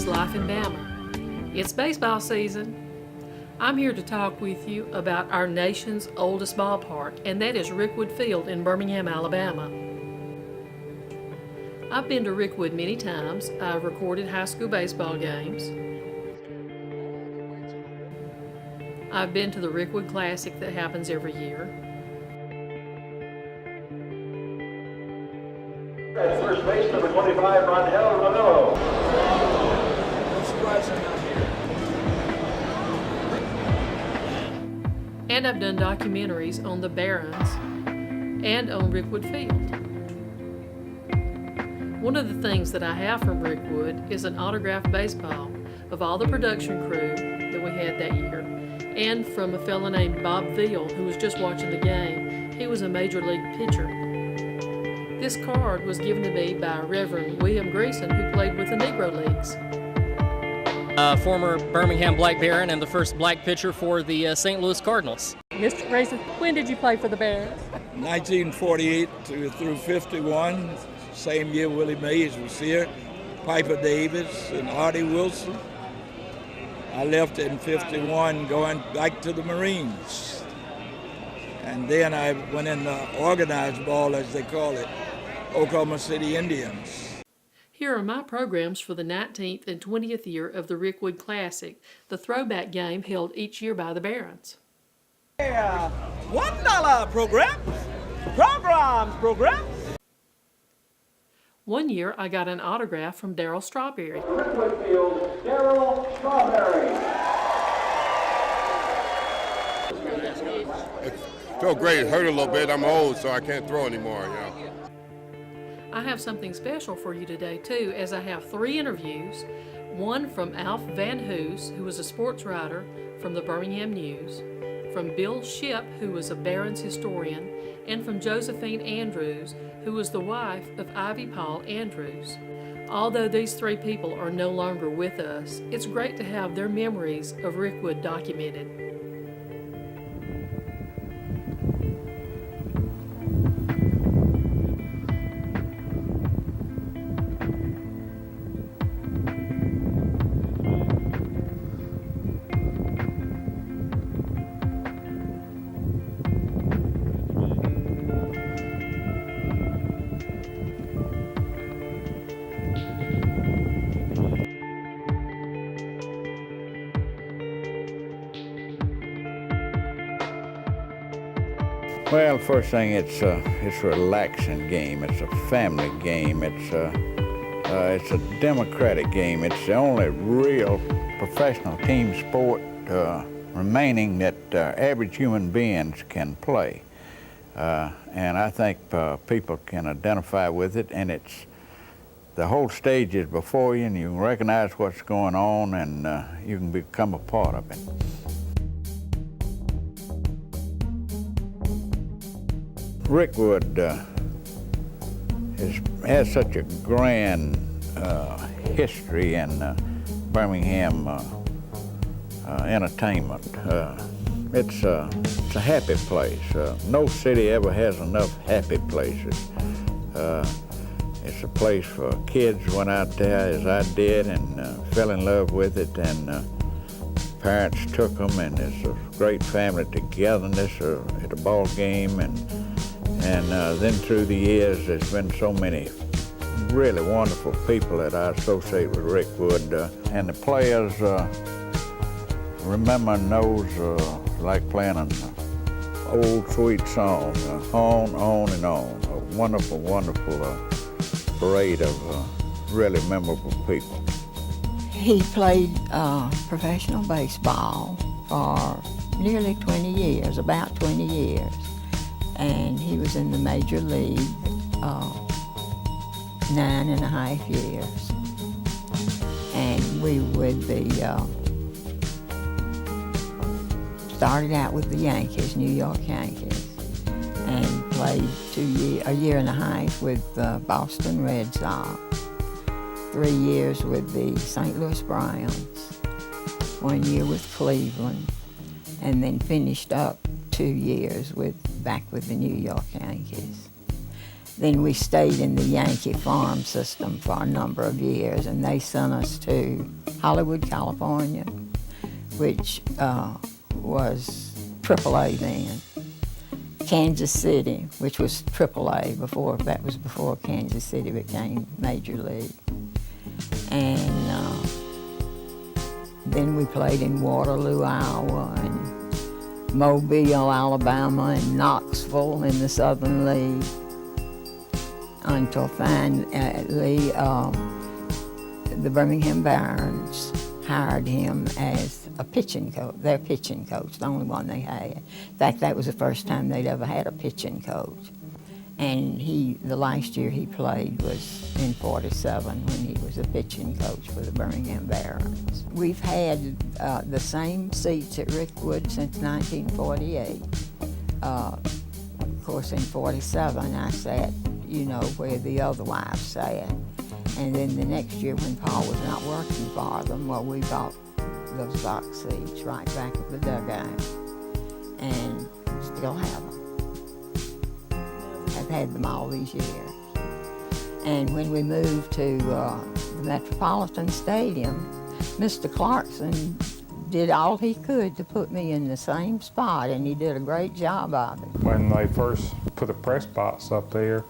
is Life in Bama. It's baseball season. I'm here to talk with you about our nation's oldest ballpark, and that is Rickwood Field in Birmingham, Alabama. I've been to Rickwood many times. I've recorded high school baseball games. I've been to the Rickwood Classic that happens every year. At first base, number 25, Ronel Ravello. I'm surprised I'm not here. And I've done documentaries on the Barons and on Rickwood Field. One of the things that I have from Rickwood is an autographed baseball of all the production crew that we had that year, and from a fellow named Bob Veal, who was just watching the game. He was a major league pitcher. This card was given to me by Reverend Greason, who played with the Negro leagues. Former Birmingham Baron and the first black pitcher for the St. Louis Cardinals. Mr. Greason, when did you play for the Barons? 1948 through 51, same year Willie Mays was here, Piper Davis and Artie Wilson. I left in 51 going back to the Marines. And then I went in the organized ball, as they call it, Oklahoma City Indians. Here are my programs for the 19th and 20th year of the Rickwood Classic, the throwback game held each year by the Barons. $1 programs. One year I got an autograph from Darryl Strawberry. Rickwood Field, Darryl Strawberry. It felt great. It hurt a little bit. I'm old, so I can't throw anymore, you know. I have something special for you today, too, as I have 3 interviews. One from Alf Van Hoose, who was a sports writer from the Birmingham News, from Bill Shipp, who was a Barons historian, and from Josephine Andrews, who was the wife of Ivy Paul Andrews. Although these 3 people are no longer with us, it's great to have their memories of Rickwood documented. Well, first thing, it's a relaxing game. It's a family game. It's a democratic game. It's the only real professional team sport remaining that average human beings can play. And I think people can identify with it, and the whole stage is before you, and you can recognize what's going on, and you can become a part of it. Rickwood has such a grand history in Birmingham entertainment. It's a happy place. No city ever has enough happy places. It's a place for kids went out there, as I did, and fell in love with it, and parents took them, and it's a great family togetherness at a ball game, and then through the years, there's been so many really wonderful people that I associate with Rickwood, and the players remembering those like playing an old sweet song, on and on. A wonderful, wonderful parade of really memorable people. He played professional baseball for nearly 20 years, about 20 years. And he was in the major league 9.5 years. And we would be, started out with the Yankees, New York Yankees, and played a year and a half with the Boston Red Sox, 3 years with the St. Louis Browns, 1 year with Cleveland, and then finished up 2 years back with the New York Yankees. Then we stayed in the Yankee farm system for a number of years, and they sent us to Hollywood, California, which was AAA then. Kansas City, which was AAA before, that was before Kansas City became Major League. And then we played in Waterloo, Iowa, and Mobile, Alabama, and Knoxville in the Southern League, until finally the Birmingham Barons hired him as a pitching coach, their pitching coach, the only one they had. In fact, that was the first time they'd ever had a pitching coach. And the last year he played was in '47 when he was a pitching coach for the Birmingham Barons. We've had the same seats at Rickwood since 1948. Of course, in '47 I sat, you know, where the other wives sat. And then the next year when Paul was not working for them, well, we bought those box seats right back at the dugout and still have them. I've had them all these years. And when we moved to the Metropolitan Stadium, Mr. Clarkson did all he could to put me in the same spot, and he did a great job of it. When they first put the press box up there,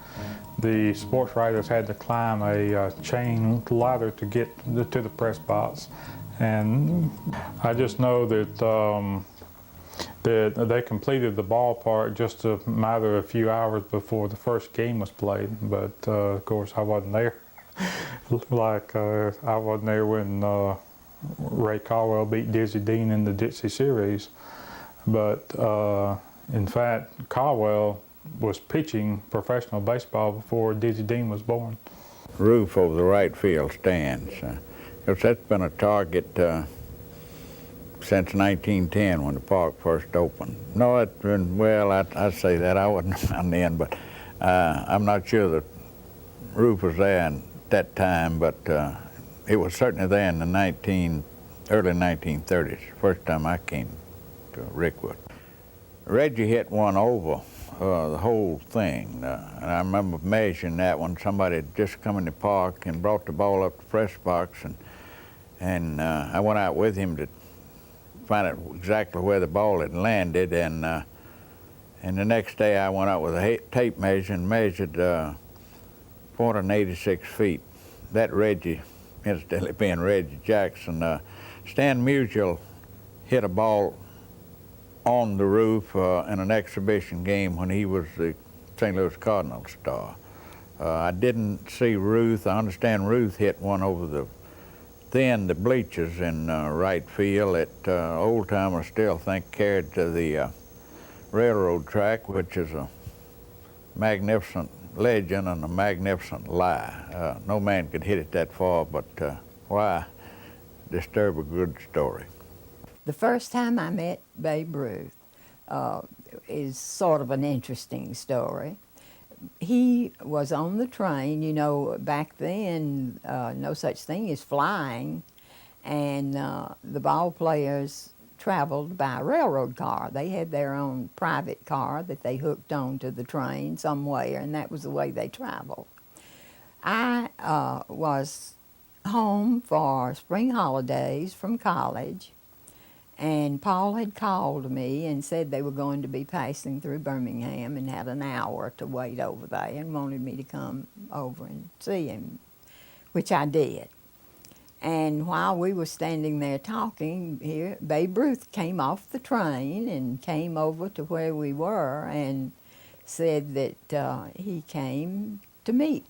the sports writers had to climb a chain ladder to get to the press box. And I just know that that they completed the ballpark just a matter of a few hours before the first game was played. But of course, I wasn't there. I wasn't there when Ray Caldwell beat Dizzy Dean in the Dixie series. But in fact, Caldwell was pitching professional baseball before Dizzy Dean was born. Roof over the right field stands. That's been a target since 1910 when the park first opened. No, it's been, well, I'd say that. I wasn't around then, but I'm not sure the roof was there at that time, but it was certainly there in the early 1930s, first time I came to Rickwood. Reggie hit one over the whole thing, and I remember measuring that when somebody had just come in the park and brought the ball up the press box, and I went out with him to find out exactly where the ball had landed, and the next day I went out with a tape measure and measured 486 feet. That Reggie, incidentally being Reggie Jackson, Stan Musial hit a ball on the roof in an exhibition game when he was the St. Louis Cardinals star. I didn't see Ruth. I understand Ruth hit one over the bleachers in right field that old timers still think carried to the railroad track, which is a magnificent legend and a magnificent lie. No man could hit it that far, but why disturb a good story? The first time I met Babe Ruth is sort of an interesting story. He was on the train, you know, back then, no such thing as flying, and the ball players traveled by a railroad car. They had their own private car that they hooked onto the train somewhere, and that was the way they traveled. I was home for spring holidays from college, and Paul had called me and said they were going to be passing through Birmingham and had an hour to wait over there and wanted me to come over and see him, which I did. And while we were standing there talking here, Babe Ruth came off the train and came over to where we were and said that he came to meet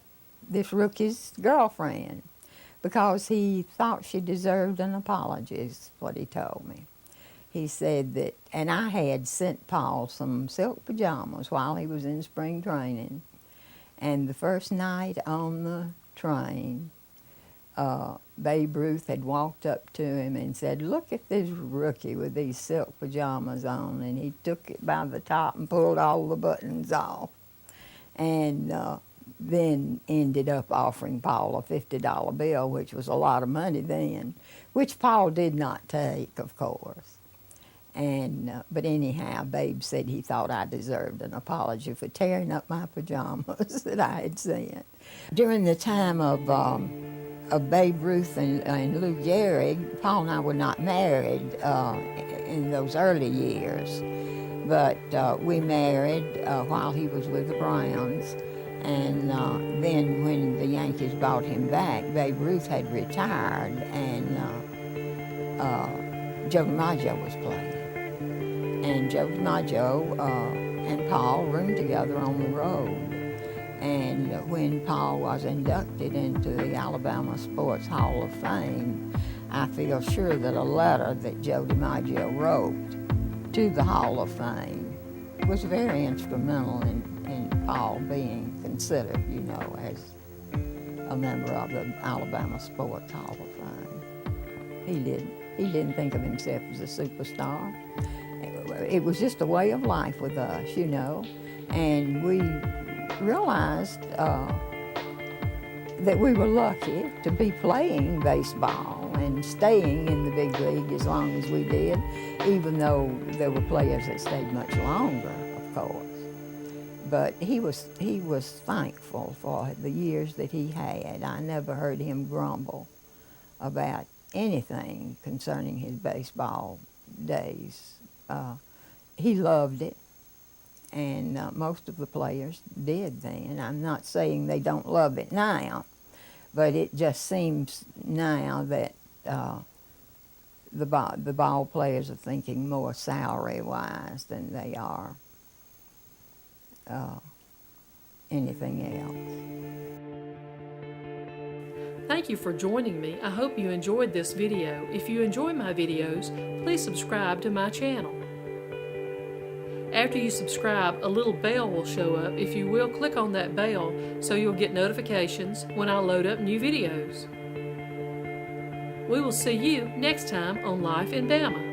this rookie's girlfriend because he thought she deserved an apology, is what he told me. He said that, and I had sent Paul some silk pajamas while he was in spring training. And the first night on the train, Babe Ruth had walked up to him and said, "Look at this rookie with these silk pajamas on." And he took it by the top and pulled all the buttons off. And then ended up offering Paul a $50 bill, which was a lot of money then, which Paul did not take, of course. But anyhow, Babe said he thought I deserved an apology for tearing up my pajamas that I had sent. During the time of Babe Ruth and Lou Gehrig, Paul and I were not married in those early years, but we married while he was with the Browns. And then when the Yankees brought him back, Babe Ruth had retired, and Joe DiMaggio was playing. And Joe DiMaggio and Paul roomed together on the road. And when Paul was inducted into the Alabama Sports Hall of Fame, I feel sure that a letter that Joe DiMaggio wrote to the Hall of Fame was very instrumental in Paul being considered, you know, as a member of the Alabama Sports Hall of Fame. He didn't think of himself as a superstar. It was just a way of life with us, you know, and we realized that we were lucky to be playing baseball and staying in the big league as long as we did, even though there were players that stayed much longer, of course. But he was thankful for the years that he had. I never heard him grumble about anything concerning his baseball days. He loved it, and most of the players did then. I'm not saying they don't love it now, but it just seems now that the ball players are thinking more salary-wise than they are anything else. Thank you for joining me. I hope you enjoyed this video. If you enjoy my videos, please subscribe to my channel. After you subscribe, a little bell will show up. If you will, click on that bell so you'll get notifications when I load up new videos. We will see you next time on Life in Bama.